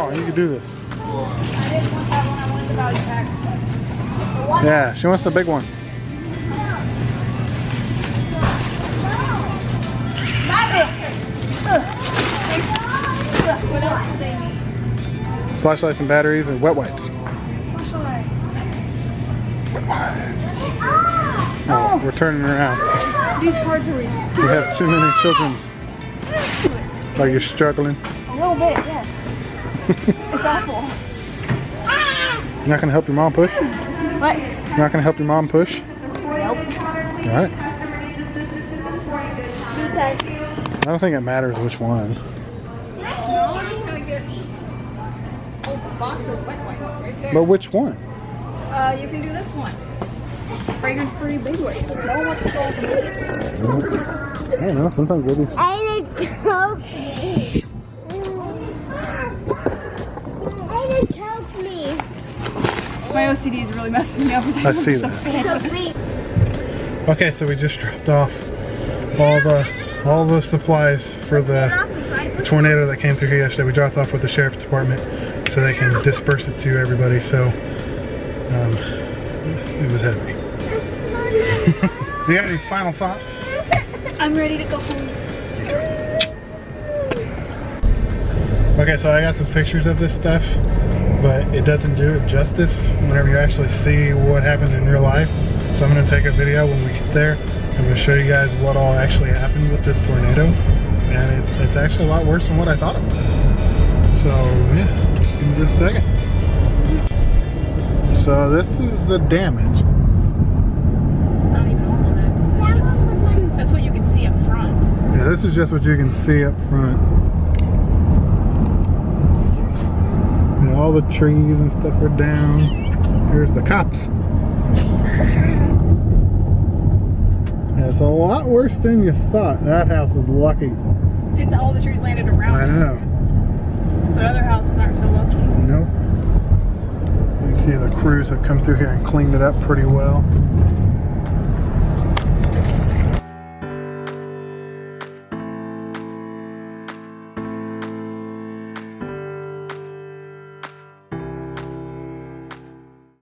on, you can do this. I didn't want that one, I wanted the value pack. Yeah, she wants the big one. What else do they need? Flashlights and batteries and wet wipes. Flashlights. Wet wipes. Oh, we're turning around. These cards are We have too many children. Like you're struggling. a little bit, yes. It's awful. You're not gonna help your mom push? What? You're not gonna help your mom push? Nope. Alright. Because I don't think it matters which one. no, I'm just gonna get a box of wet wipes right there. But which one? You can do this one. Fragrance-free big wipes. No one wants to go with I don't know, sometimes babies. I didn't help me. I didn't help me. My OCD is really messing me up. I see that. Help me. Okay, so we just dropped off all the supplies for the tornado that came through here yesterday. We dropped off with the sheriff's department so they can disperse it to everybody. So it was heavy. You got any final thoughts? I'm ready to go home. Okay, so I got some pictures of this stuff, but it doesn't do it justice whenever you actually see what happened in real life. So I'm going to take a video when we get there. I'm going to show you guys what all actually happened with this tornado. And it's actually a lot worse than what I thought it was. So yeah, just give me just a second. So this is the damage. It's not even normal then. That's what you can see up front. Yeah, this is just what you can see up front. And all the trees and stuff are down. Here's the cops. Yeah, it's a lot worse than you thought. That house is lucky. All the trees landed around I it. know. But other houses aren't so lucky. Nope. You can see the crews have come through here and cleaned it up pretty well.